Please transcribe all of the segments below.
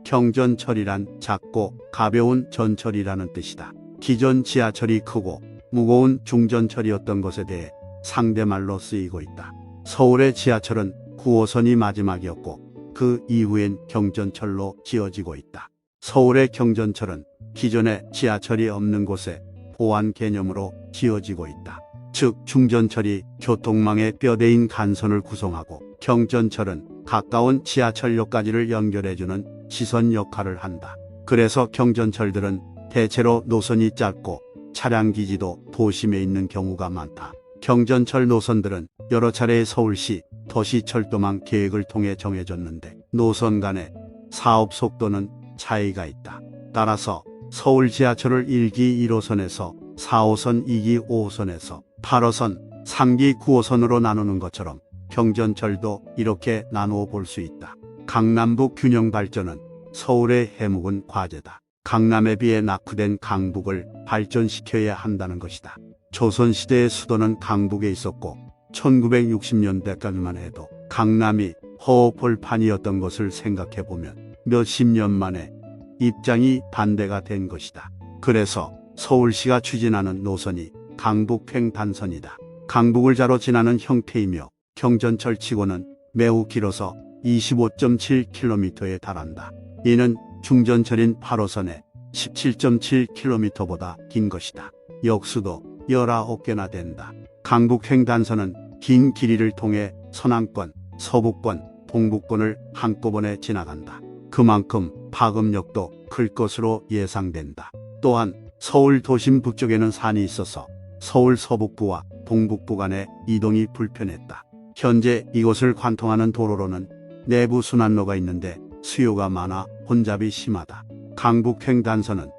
경전철이란 작고 가벼운 전철이라는 뜻이다. 기존 지하철이 크고 무거운 중전철이었던 것에 대해 상대말로 쓰이고 있다. 서울의 지하철은 9호선이 마지막이었고 그 이후엔 경전철로 지어지고 있다. 서울의 경전철은 기존에 지하철이 없는 곳에 보완 개념으로 지어지고 있다. 즉 중전철이 교통망의 뼈대인 간선을 구성하고 경전철은 가까운 지하철역까지를 연결해주는 시선 역할을 한다. 그래서 경전철들은 대체로 노선이 짧고 차량 기지도 도심에 있는 경우가 많다. 경전철 노선들은 여러 차례의 서울시 도시철도망 계획을 통해 정해졌는데 노선 간의 사업 속도는 차이가 있다. 따라서 서울 지하철을 1기 1호선에서 4호선, 2기 5호선에서 8호선, 3기 9호선으로 나누는 것처럼 경전철도 이렇게 나누어 볼 수 있다. 강남북 균형 발전은 서울의 해묵은 과제다. 강남에 비해 낙후된 강북을 발전시켜야 한다는 것이다. 조선시대의 수도는 강북에 있었고 1960년대까지만 해도 강남이 허허벌판이었던 것을 생각해보면 몇십 년 만에 입장이 반대가 된 것이다. 그래서 서울시가 추진하는 노선이 강북횡단선이다. 강북을 자로 지나는 형태이며 경전철치고는 매우 길어서 25.7km에 달한다. 이는 중전철인 8호선의 17.7km보다 긴 것이다. 역수도 19개나 된다. 강북횡단선은 긴 길이를 통해 서남권, 서북권, 동북권을 한꺼번에 지나간다. 그만큼 파급력도 클 것으로 예상된다. 또한 서울 도심 북쪽에는 산이 있어서 서울 서북부와 동북부 간의 이동이 불편했다. 현재 이곳을 관통하는 도로로는 내부 순환로가 있는데 수요가 많아 혼잡이 심하다. 강북횡단선은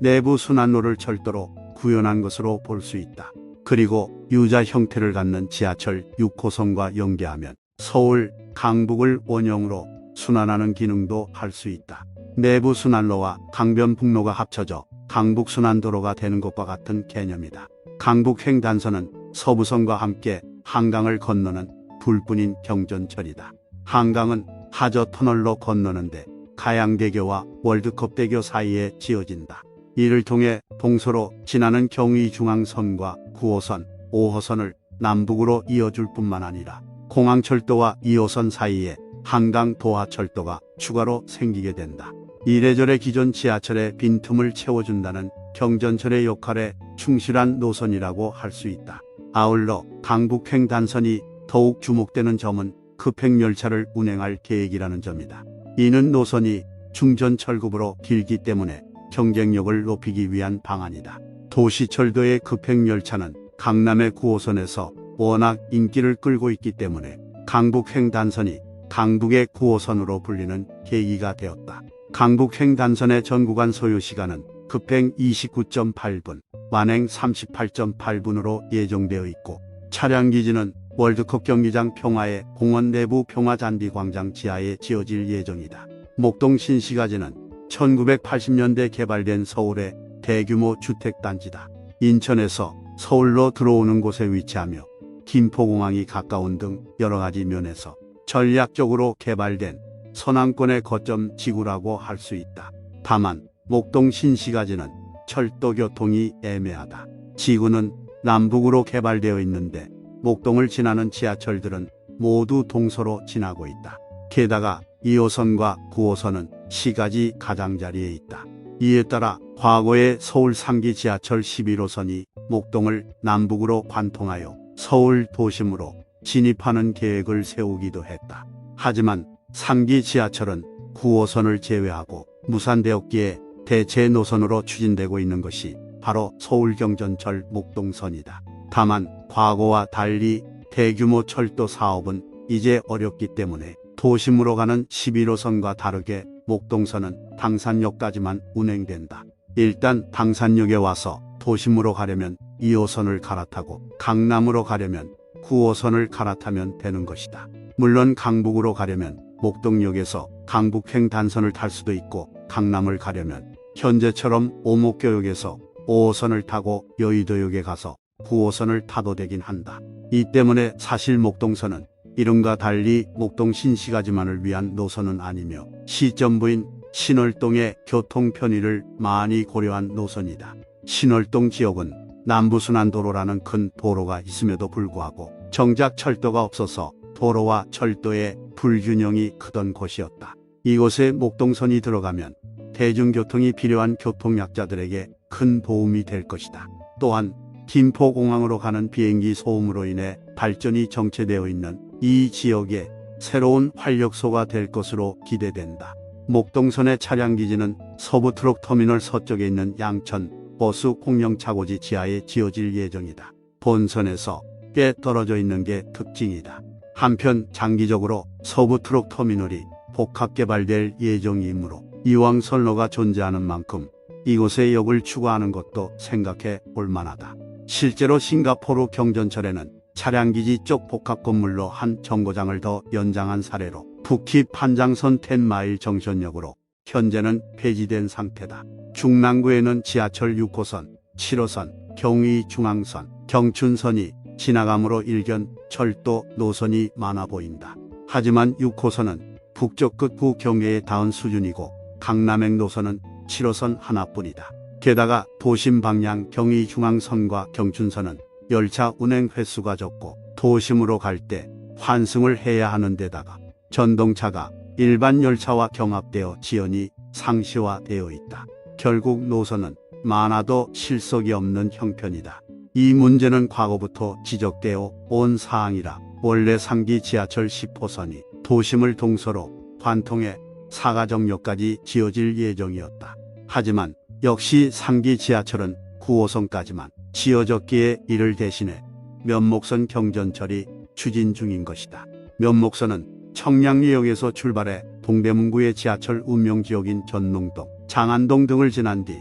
내부 순환로를 철도로 구현한 것으로 볼 수 있다. 그리고 U자 형태를 갖는 지하철 6호선과 연계하면 서울, 강북을 원형으로 순환하는 기능도 할 수 있다. 내부 순환로와 강변북로가 합쳐져 강북순환도로가 되는 것과 같은 개념이다. 강북횡단선은 서부선과 함께 한강을 건너는 둘뿐인 경전철이다. 한강은 하저터널로 건너는데 가양대교와 월드컵대교 사이에 지어진다. 이를 통해 동서로 지나는 경의중앙선과 9호선, 5호선을 남북으로 이어줄 뿐만 아니라 공항철도와 2호선 사이에 한강 도하철도가 추가로 생기게 된다. 이래저래 기존 지하철의 빈틈을 채워준다는 경전철의 역할에 충실한 노선이라고 할 수 있다. 아울러 강북횡단선이 더욱 주목되는 점은 급행열차를 운행할 계획이라는 점이다. 이는 노선이 중전철급으로 길기 때문에 경쟁력을 높이기 위한 방안이다. 도시철도의 급행열차는 강남의 9호선에서 워낙 인기를 끌고 있기 때문에 강북횡단선이 강북의 9호선으로 불리는 계기가 되었다. 강북횡단선의 전구간 소요시간은 급행 29.8분, 완행 38.8분으로 예정되어 있고 차량 기지는 월드컵 경기장 평화의 공원 내부 평화잔디광장 지하에 지어질 예정이다. 목동 신시가지는 1980년대 개발된 서울의 대규모 주택단지다. 인천에서 서울로 들어오는 곳에 위치하며 김포공항이 가까운 등 여러가지 면에서 전략적으로 개발된 서남권의 거점 지구라고 할 수 있다. 다만 목동 신시가지는 철도 교통이 애매하다. 지구는 남북으로 개발되어 있는데 목동을 지나는 지하철들은 모두 동서로 지나고 있다. 게다가 2호선과 9호선은 시가지 가장자리에 있다. 이에 따라 과거에 서울 3기 지하철 11호선이 목동을 남북으로 관통하여 서울 도심으로 진입하는 계획을 세우기도 했다. 하지만 3기 지하철은 9호선을 제외하고 무산되었기에 대체 노선으로 추진되고 있는 것이 바로 서울경전철 목동선이다. 다만 과거와 달리 대규모 철도 사업은 이제 어렵기 때문에 도심으로 가는 11호선과 다르게 목동선은 당산역까지만 운행된다. 일단 당산역에 와서 도심으로 가려면 2호선을 갈아타고 강남으로 가려면 9호선을 갈아타면 되는 것이다. 물론 강북으로 가려면 목동역에서 강북횡단선을 탈 수도 있고 강남을 가려면 현재처럼 오목교역에서 5호선을 타고 여의도역에 가서 9호선을 타도 되긴 한다. 이 때문에 사실 목동선은 이름과 달리 목동 신시가지만을 위한 노선은 아니며 시점부인 신월동의 교통 편의를 많이 고려한 노선이다. 신월동 지역은 남부순환도로라는 큰 도로가 있음에도 불구하고 정작 철도가 없어서 도로와 철도의 불균형이 크던 곳이었다. 이곳에 목동선이 들어가면 대중교통이 필요한 교통약자들에게 큰 도움이 될 것이다. 또한 김포공항으로 가는 비행기 소음으로 인해 발전이 정체되어 있는 이 지역에 새로운 활력소가 될 것으로 기대된다. 목동선의 차량기지는 서부트럭터미널 서쪽에 있는 양천 버스 공영차고지 지하에 지어질 예정이다. 본선에서 꽤 떨어져 있는 게 특징이다. 한편 장기적으로 서부트럭터미널이 복합개발될 예정이므로 이왕 선로가 존재하는 만큼 이곳의 역을 추구하는 것도 생각해 볼 만하다. 실제로 싱가포르 경전철에는 차량기지 쪽 복합건물로 한 정거장을 더 연장한 사례로 북희 판장선 10마일 정선역으로 현재는 폐지된 상태다. 중랑구에는 지하철 6호선, 7호선, 경의중앙선, 경춘선이 지나가므로 일견 철도 노선이 많아 보인다. 하지만 6호선은 북쪽 끝구 경계에 닿은 수준이고 강남행 노선은 7호선 하나뿐이다. 게다가 도심 방향 경의중앙선과 경춘선은 열차 운행 횟수가 적고 도심으로 갈 때 환승을 해야 하는 데다가 전동차가 일반 열차와 경합되어 지연이 상시화되어 있다. 결국 노선은 많아도 실속이 없는 형편이다. 이 문제는 과거부터 지적되어 온 사항이라 원래 상기 지하철 10호선이 도심을 동서로 관통해 사가정역까지 지어질 예정이었다. 하지만 역시 상기 지하철은 9호선까지만 지어졌기에 이를 대신해 면목선 경전철이 추진 중인 것이다. 면목선은 청량리역에서 출발해 동대문구의 지하철 운명지역인 전농동, 장안동 등을 지난 뒤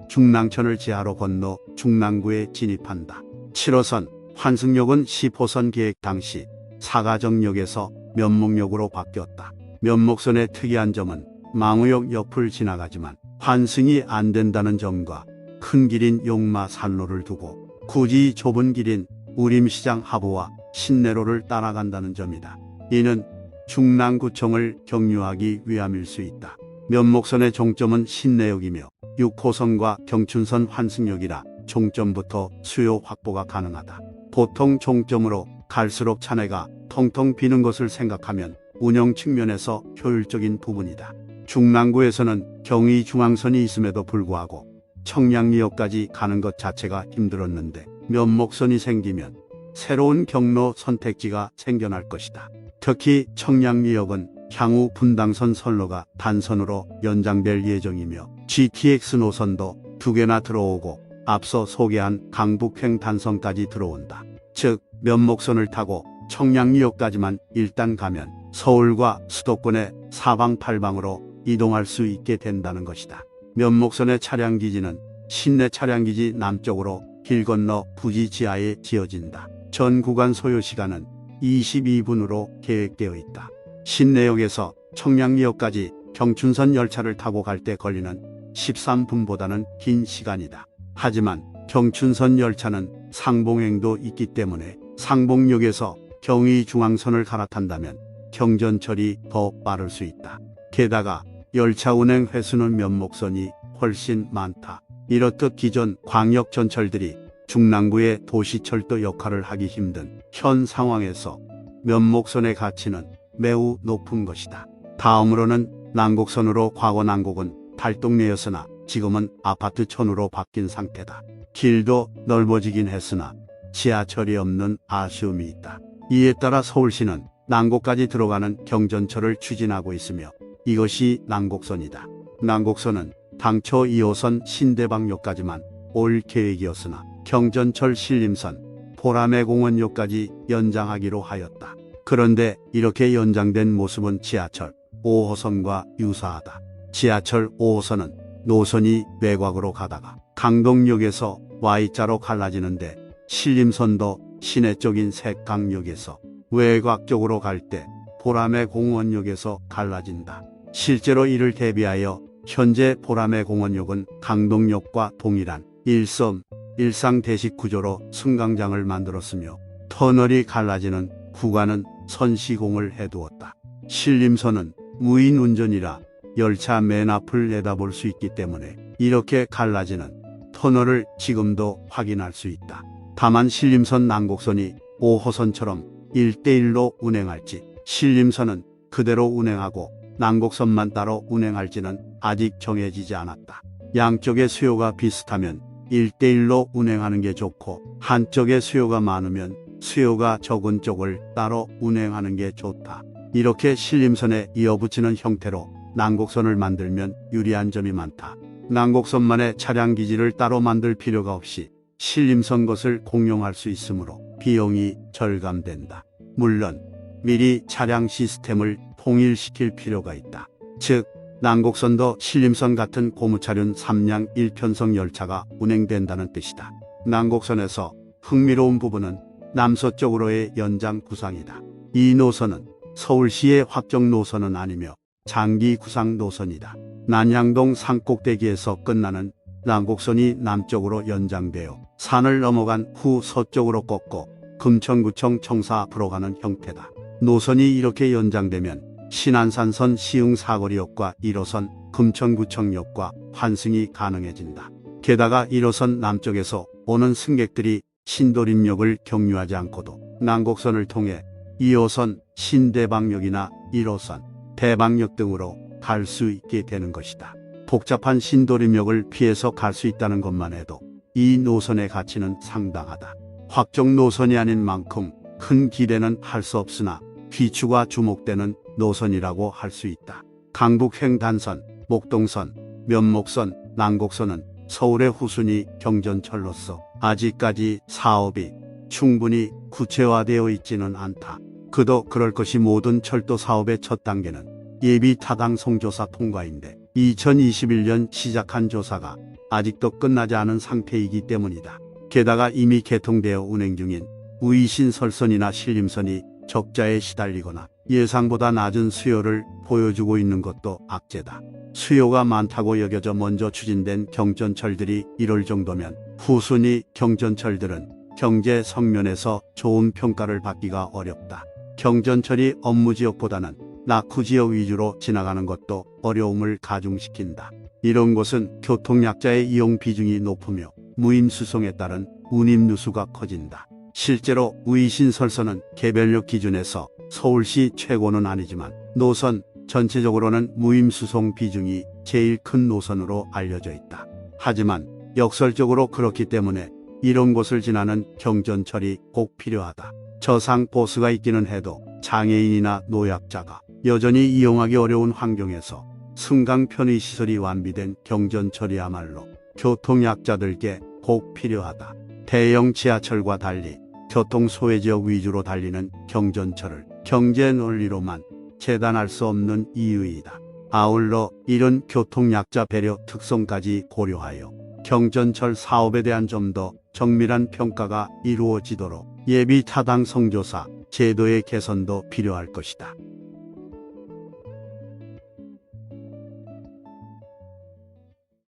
중랑천을 지하로 건너 중랑구에 진입한다. 7호선 환승역은 10호선 계획 당시 사가정역에서 면목역으로 바뀌었다. 면목선의 특이한 점은 망우역 옆을 지나가지만 환승이 안 된다는 점과 큰 길인 용마 산로를 두고 굳이 좁은 길인 우림시장 하부와 신내로를 따라간다는 점이다. 이는 중랑구청을 격려하기 위함일 수 있다. 면목선의 종점은 신내역이며 6호선과 경춘선 환승역이라 종점부터 수요 확보가 가능하다. 보통 종점으로 갈수록 차내가 텅텅 비는 것을 생각하면 운영 측면에서 효율적인 부분이다. 중랑구에서는 경의중앙선이 있음에도 불구하고 청량리역까지 가는 것 자체가 힘들었는데 면목선이 생기면 새로운 경로 선택지가 생겨날 것이다. 특히 청량리역은 향후 분당선 선로가 단선으로 연장될 예정이며 GTX 노선도 2개나 들어오고 앞서 소개한 강북행 단선까지 들어온다. 즉 면목선을 타고 청량리역까지만 일단 가면 서울과 수도권의 사방팔방으로 이동할 수 있게 된다는 것이다. 면목선의 차량기지는 신내 차량기지 남쪽으로 길 건너 부지 지하에 지어진다. 전 구간 소요시간은 22분으로 계획되어 있다. 신내역에서 청량리역까지 경춘선 열차를 타고 갈 때 걸리는 13분보다는 긴 시간이다. 하지만 경춘선 열차는 상봉행도 있기 때문에 상봉역에서 경의중앙선을 갈아탄다면 경전철이 더 빠를 수 있다. 게다가 열차 운행 횟수는 면목선이 훨씬 많다. 이렇듯 기존 광역전철들이 중랑구의 도시철도 역할을 하기 힘든 현 상황에서 면목선의 가치는 매우 높은 것이다. 다음으로는 난곡선으로 과거 난곡은 달동네였으나 지금은 아파트촌으로 바뀐 상태다. 길도 넓어지긴 했으나 지하철이 없는 아쉬움이 있다. 이에 따라 서울시는 난곡까지 들어가는 경전철을 추진하고 있으며 이것이 난곡선이다. 난곡선은 당초 2호선 신대방역까지만 올 계획이었으나 경전철 신림선 보라매공원역까지 연장하기로 하였다. 그런데 이렇게 연장된 모습은 지하철 5호선과 유사하다. 지하철 5호선은 노선이 외곽으로 가다가 강동역에서 Y자로 갈라지는데 신림선도 시내 쪽인 색강역에서 외곽 쪽으로 갈 때 보라매공원역에서 갈라진다. 실제로 이를 대비하여 현재 보라매공원역은 강동역과 동일한 일섬 일상대식 구조로 승강장을 만들었으며 터널이 갈라지는 구간은 선시공을 해두었다. 신림선은 무인 운전이라 열차 맨 앞을 내다볼 수 있기 때문에 이렇게 갈라지는 터널을 지금도 확인할 수 있다. 다만 신림선 난곡선이 5호선처럼 1대1로 운행할지, 신림선은 그대로 운행하고 난곡선만 따로 운행할지는 아직 정해지지 않았다. 양쪽의 수요가 비슷하면 1대1로 운행하는 게 좋고, 한쪽에 수요가 많으면 수요가 적은 쪽을 따로 운행하는 게 좋다. 이렇게 신림선에 이어붙이는 형태로 난곡선을 만들면 유리한 점이 많다. 난곡선만의 차량 기지를 따로 만들 필요가 없이 신림선 것을 공용할 수 있으므로 비용이 절감된다. 물론 미리 차량 시스템을 통일시킬 필요가 있다. 즉, 난곡선도 신림선 같은 고무차륜 3량 1편성 열차가 운행된다는 뜻이다. 난곡선에서 흥미로운 부분은 남서쪽으로의 연장 구상이다. 이 노선은 서울시의 확정 노선은 아니며 장기 구상 노선이다. 난양동 산꼭대기에서 끝나는 난곡선이 남쪽으로 연장되어 산을 넘어간 후 서쪽으로 꺾고 금천구청 청사 앞으로 가는 형태다. 노선이 이렇게 연장되면 신안산선 시흥 사거리역과 1호선 금천구청역과 환승이 가능해진다. 게다가 1호선 남쪽에서 오는 승객들이 신도림역을 경유하지 않고도 난곡선을 통해 2호선 신대방역이나 1호선 대방역 등으로 갈 수 있게 되는 것이다. 복잡한 신도림역을 피해서 갈 수 있다는 것만 해도 이 노선의 가치는 상당하다. 확정 노선이 아닌 만큼 큰 기대는 할 수 없으나 귀추가 주목되는 노선이라고 할 수 있다. 강북 횡단선, 목동선, 면목선, 난곡선은 서울의 후순위 경전철로서 아직까지 사업이 충분히 구체화되어 있지는 않다. 그도 그럴 것이 모든 철도 사업의 첫 단계는 예비 타당 성조사 통과인데 2021년 시작한 조사가 아직도 끝나지 않은 상태이기 때문이다. 게다가 이미 개통되어 운행 중인 우이신설선이나 신림선이 적자에 시달리거나 예상보다 낮은 수요를 보여주고 있는 것도 악재다. 수요가 많다고 여겨져 먼저 추진된 경전철들이 이럴 정도면 후순위 경전철들은 경제 성면에서 좋은 평가를 받기가 어렵다. 경전철이 업무지역보다는 낙후지역 위주로 지나가는 것도 어려움을 가중시킨다. 이런 곳은 교통약자의 이용 비중이 높으며 무임수송에 따른 운임 누수가 커진다. 실제로 우이신설선은 개별역 기준에서 서울시 최고는 아니지만 노선 전체적으로는 무임수송 비중이 제일 큰 노선으로 알려져 있다. 하지만 역설적으로 그렇기 때문에 이런 곳을 지나는 경전철이 꼭 필요하다. 저상 보수가 있기는 해도 장애인이나 노약자가 여전히 이용하기 어려운 환경에서 승강 편의시설이 완비된 경전철이야말로 교통약자들께 꼭 필요하다. 대형 지하철과 달리 교통 소외지역 위주로 달리는 경전철을 경제 논리로만 재단할 수 없는 이유이다. 아울러 이런 교통약자 배려 특성까지 고려하여 경전철 사업에 대한 좀 더 정밀한 평가가 이루어지도록 예비 타당 성조사 제도의 개선도 필요할 것이다.